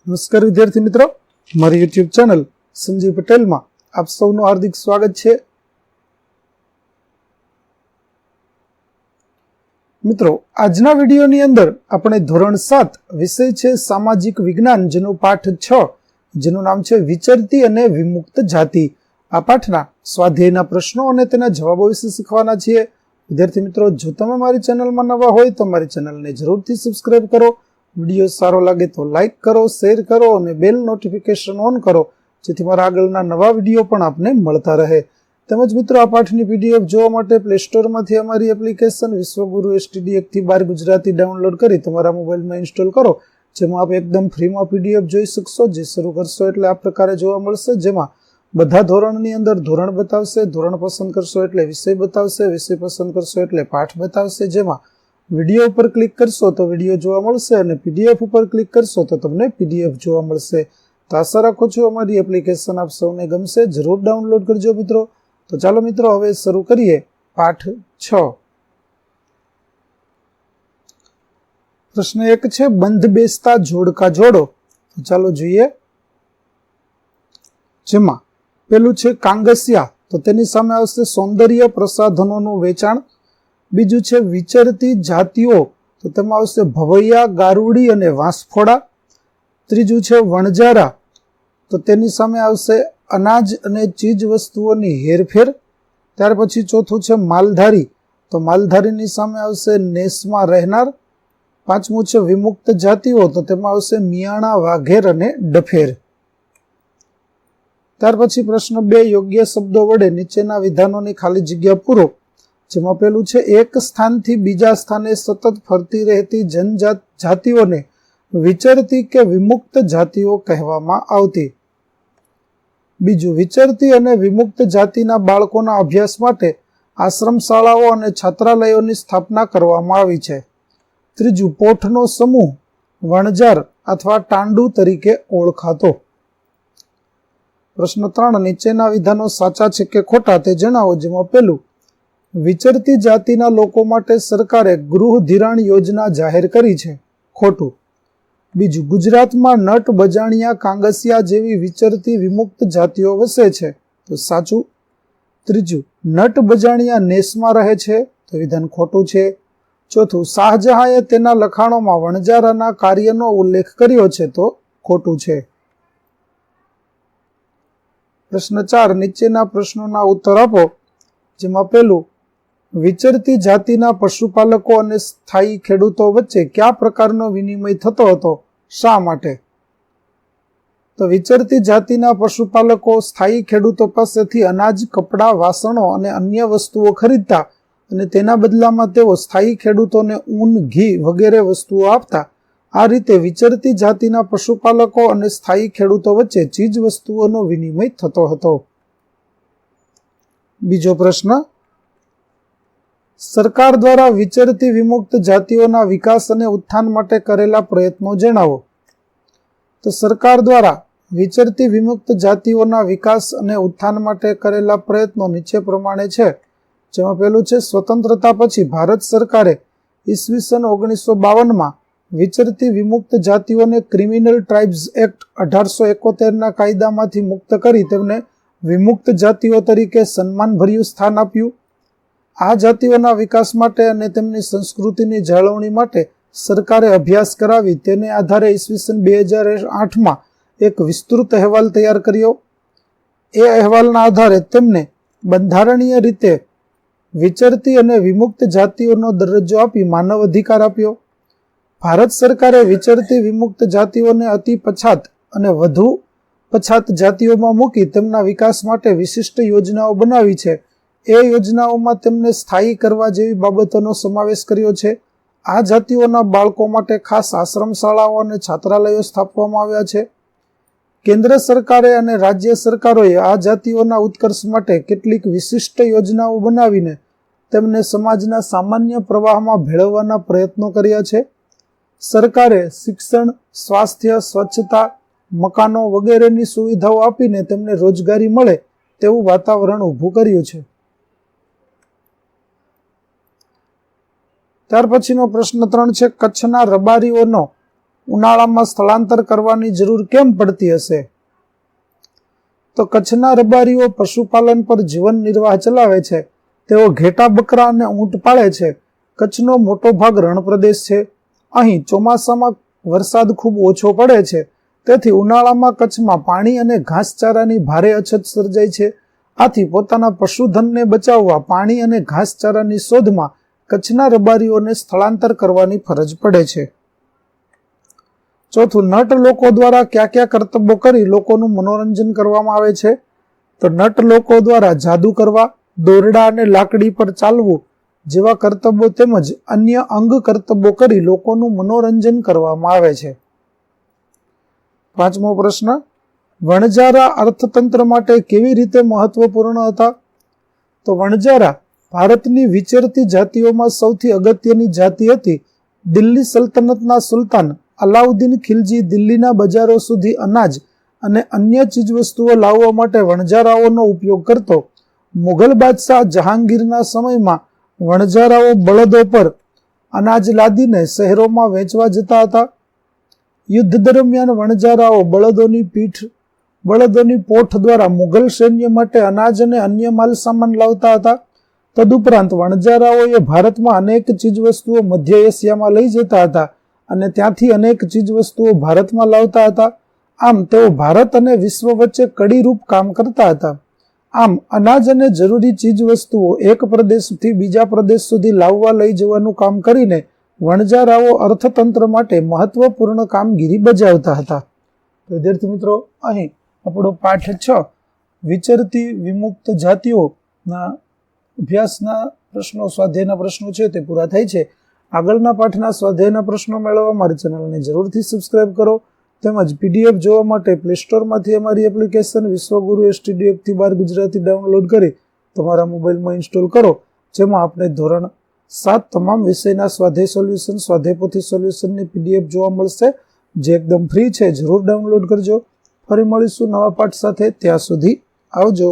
નમસ્કાર વિદ્યાર્થી મિત્રો, મારી યુટ્યુબ ચેનલ સંજીવ પટેલમાં આપ સૌનું હાર્દિક સ્વાગત છે. મિત્રો, આજના વિડીયોની અંદર આપણે ધોરણ 7 વિષય છે સામાજિક વિજ્ઞાન, જેનો પાઠ 6, જેનું નામ છે વિચરતી અને વિમુક્ત જાતિ. આ પાઠના સ્વાધ્યાયના પ્રશ્નો અને તેના જવાબો વિશે શીખવાના છીએ. વિદ્યાર્થી મિત્રો, જો તમે મારી ચેનલમાં નવા હોય તો મારી ચેનલને જરૂરથી સબસ્ક્રાઇબ કરો. વિડીયો સારો લાગે તો લાઇક કરો, શેર કરો અને બેલ નોટિફિકેશન ઓન કરો, જેથી મારા આગળના નવા વિડીયો પણ આપને મળતા રહે. તેમજ મિત્રો, આ પાઠની પીડીએફ જોવા માટે પ્લે સ્ટોરમાંથી અમારી એપ્લિકેશન વિશ્વગુરુ STD 1 થી 12 ગુજરાતી ડાઉનલોડ કરી તમારા મોબાઈલમાં ઇન્સ્ટોલ કરો, જેમાં આપ એકદમ ફ્રીમાં પીડીએફ જોઈ શકશો. જે શરૂ કરશો એટલે આ પ્રકારે જોવા મળશે, જેમાં બધા ધોરણની અંદર ધોરણ બતાવશે, ધોરણ પસંદ કરશો એટલે વિષય બતાવશે, વિષય પસંદ કરશો એટલે પાઠ બતાવશે. જેમાં વિડીયો ઉપર ક્લિક કરશો તો વિડીયો જોવા મળશે અને પીડીએફ ઉપર ક્લિક કરશો તો તમને પીડીએફ જોવા મળશે. તો આશા રાખું છું અમારી એપ્લિકેશન આપ સૌને ગમશે. જરૂર ડાઉનલોડ કરજો મિત્રો. તો ચાલો મિત્રો, હવે શરૂ કરીએ પાઠ 6. પ્રશ્ન 1 છે બંધ બેસતા જોડકા જોડો. તો ચાલો જોઈએ. જેમાં પેલું છે કાંગસિયા, તો તેની સામે આવશે સૌંદર્ય પ્રસાધનોનું વેચાણ. બીજું છે વિચરતી જાતિઓ, તો તેમાં આવશે ભવૈયા, ગારુડી અને વાંસફોડા. ત્રીજું છે વણજારા, તો તેની સામે આવશે અનાજ અને ચીજ વસ્તુઓની હેરફેર. ત્યાર પછી ચોથું છે માલધારી, તો માલધારીની સામે આવશે નેસમાં રહેનાર. પાંચમું છે વિમુક્ત જાતિઓ, તો તેમાં આવશે મિયાણા, વાઘેર અને ડફેર. ત્યાર પછી પ્રશ્ન 2, યોગ્ય શબ્દો વડે નીચેના વિધાનોની ખાલી જગ્યા પૂરો. જેમાં પેલું છે એક સ્થાનથી બીજા સ્થાને સતત ફરતી રહેતી જનજાત જાતિઓને વિચરતી કે વિમુક્ત જાતિઓ કહેવામાં આવતી. બીજું, વિચરતી અને વિમુક્ત જાતિના બાળકોના અભ્યાસ માટે આશ્રમ શાળાઓ અને છાત્રાલયોની સ્થાપના કરવામાં આવી છે. ત્રીજું, પોઠનો સમૂહ વણજાર અથવા ટાંડુ તરીકે ઓળખાતો. પ્રશ્ન 3, નીચેના વિધાનો સાચા છે કે ખોટા તે જણાવો. જેમાં પેલું, વિચરતી જાતિના લોકો માટે સરકારે ગૃહ ધિરાણ યોજના જાહેર કરી છે. ખોટું. બીજું, ગુજરાતમાં નટ, બજાણિયા, કાંગસિયા જેવી વિચરતી વિમુક્ત જાતિઓ વસે છે. તો સાચું. ત્રીજું, નટ બજાણિયા નેસમાં રહે છે. તો વિધાન ખોટું છે. ચોથું, શાહજહાંએ તેના લખાણોમાં વણજારાના કાર્યનો ઉલ્લેખ કર્યો છે. તો ખોટું છે. પ્રશ્ન 4, નીચેના પ્રશ્નોના ઉત્તર આપો. જેમાં પેલું, વિચરતી જાતિના પશુપાલકો અને સ્થાયી ખેડૂતો વચ્ચે કયા પ્રકારનો વિનિમય થતો હતો? શા માટે? તો વિચરતી જાતિના પશુપાલકો સ્થાયી ખેડૂતો પાસેથી અનાજ, કપડાં, વાસણો અને અન્ય વસ્તુઓ ખરીદતા અને તેના બદલામાં તેઓ સ્થાયી ખેડૂતોને ઊન, ઘી વગેરે વસ્તુઓ આપતા. આ રીતે વિચરતી જાતિના પશુપાલકો અને સ્થાયી ખેડૂતો વચ્ચે ચીજ વસ્તુઓનો વિનિમય થતો હતો. બીજો પ્રશ્ન, સરકાર દ્વારા વિચરતી વિમુક્ત જાતિઓના વિકાસ અને ઉત્થાન માટે કરેલા પ્રયત્નો જણાવો. તો સરકાર દ્વારા વિચરતી વિમુક્ત જાતિઓના વિકાસ અને ઉત્થાન માટે કરેલા પ્રયત્નો નીચે પ્રમાણે છે. જેમાં પેલું છે, સ્વતંત્રતા પછી ભારત સરકારે ઈસવીસન 1952માં વિચરતી વિમુક્ત જાતિઓને ક્રિમિનલ ટ્રાઇબ્સ એક્ટ 1871ના કાયદામાંથી મુક્ત કરી તેમને વિમુક્ત જાતિઓ તરીકે સન્માનભર્યું સ્થાન આપ્યું. આ જાતિઓના વિકાસ માટે અને તેમની સંસ્કૃતિની જાળવણી માટે સરકારે અભ્યાસ કરાવી. તેને આધારે ઈસવીસન 2008માં એક વિસ્તૃત અહેવાલ તૈયાર કર્યો. એ અહેવાલના આધારે તેમને બંધારણીય રીતે વિચરતી અને વિમુક્ત જાતિઓનો દરજ્જો આપી માનવ અધિકાર આપ્યો. ભારત સરકારે વિચરતી વિમુક્ત જાતિઓને અતિ પછાત અને વધુ પછાત જાતિઓમાં મૂકી તેમના વિકાસ માટે વિશિષ્ટ યોજનાઓ બનાવી છે. એ યોજનાઓમાં તેમને સ્થાયી કરવા જેવી બાબતોનો સમાવેશ કર્યો છે. આ જાતિઓના બાળકો માટે ખાસ આશ્રમ શાળાઓ અને છાત્રાલયો સ્થાપવામાં આવ્યા છે. કેન્દ્ર સરકારે અને રાજ્ય સરકારોએ આ જાતિઓના ઉત્કર્ષ માટે કેટલીક વિશિષ્ટ યોજનાઓ બનાવીને તેમને સમાજના સામાન્ય પ્રવાહમાં ભેળવવાના પ્રયત્નો કર્યા છે. સરકારે શિક્ષણ, સ્વાસ્થ્ય, સ્વચ્છતા, મકાનો વગેરેની સુવિધાઓ આપીને તેમને રોજગારી મળે તેવું વાતાવરણ ઊભું કર્યું છે. ત્યાર પછીનો પ્રશ્ન 3 છે, કચ્છના રબારીઓનો ઉનાળામાં સ્થળાંતર કરવાની જરૂર કેમ પડતી હશે? તો કચ્છના રબારીઓ પશુપાલન પર જીવન નિર્વાહ ચલાવે છે. તેઓ ઘેટા, બકરા અને ઊંટ પાળે છે. કચ્છનો મોટો ભાગ રણ પ્રદેશ છે. અહીં ચોમાસામાં વરસાદ ખૂબ ઓછો પડે છે. તેથી ઉનાળામાં કચ્છમાં પાણી અને ઘાસચારાની ભારે અછત સર્જાય છે. આથી પોતાના પશુધનને બચાવવા પાણી અને ઘાસચારાની શોધમાં કચ્છના રબારીઓને સ્થળાંતર કરવાની ફરજ પડે છે. ચોથું, નટ લોકો દ્વારા કયા કયા કરતબો કરી લોકોનું મનોરંજન કરવામાં આવે છે? તો નટ લોકો દ્વારા જાદુ કરવા, દોરડા અને લાકડી પર ચાલવું જેવા કરતબો તેમજ અન્ય અંગ કરતબો કરી લોકોનું મનોરંજન કરવામાં આવે છે. પાંચમો પ્રશ્ન, વણજારા અર્થતંત્ર માટે કેવી રીતે મહત્વપૂર્ણ હતા? તો વણજારા ભારતની વિચરતી જાતિઓમાં સૌથી અગત્યની જાતિ હતી. દિલ્હી સલ્તનતના સુલતાન અલાઉદ્દીન ખિલજી દિલ્હીના બજારો સુધી અનાજ અને અન્ય ચીજવસ્તુઓ લાવવા માટે વણજારાઓનો ઉપયોગ કરતો. મુઘલ બાદશાહ જહાંગીરના સમયમાં વણજારાઓ બળદો પર અનાજ લાદીને શહેરોમાં વેચવા જતા હતા. યુદ્ધ દરમિયાન વણજારાઓ બળદોની પોઠ દ્વારા મુઘલ સૈન્ય માટે અનાજ અને અન્ય માલ સામાન લાવતા હતા. તદુપરાંત વણજારાઓએ ભારતમાં અનેક ચીજવસ્તુઓ મધ્ય એશિયામાં લઈ જતા હતા અને ત્યાંથી અનેક ચીજવસ્તુઓ ભારતમાં લાવતા હતા. આમ તેઓ ભારત અને વિશ્વ વચ્ચે કડીરૂપ કામ કરતા હતા. આમ અનાજ અને જરૂરી ચીજવસ્તુઓ એક પ્રદેશથી બીજા પ્રદેશ સુધી લાવવા લઈ જવાનું કામ કરીને વણજારાઓ અર્થતંત્ર માટે મહત્વપૂર્ણ કામગીરી બજાવતા હતા. વિદ્યાર્થી મિત્રો, અહીં આપણો પાઠ 6 વિચરતી વિમુક્ત જાતિઓના અભ્યાસના પ્રશ્નો, સ્વાધ્યાયના પ્રશ્નો છે તે પૂરા થાય છે. આગળના પાઠના સ્વાધ્યાયના પ્રશ્નો મેળવવા મારી ચેનલને જરૂરથી સબસ્ક્રાઇબ કરો. તેમજ PDF જોવા માટે પ્લે સ્ટોરમાંથી અમારી એપ્લિકેશન વિશ્વગુરુ STD 1-12 ગુજરાતી ડાઉનલોડ કરી તમારા મોબાઈલમાં ઇન્સ્ટોલ કરો, જેમાં આપણે ધોરણ 7 તમામ વિષયના સ્વાધ્યાય સોલ્યુશન, સ્વાધ્યાય પોથી સોલ્યુશનની PDF જોવા મળશે, જે એકદમ ફ્રી છે. જરૂર ડાઉનલોડ કરજો. ફરી મળીશું નવા પાઠ સાથે. ત્યાં સુધી આવજો.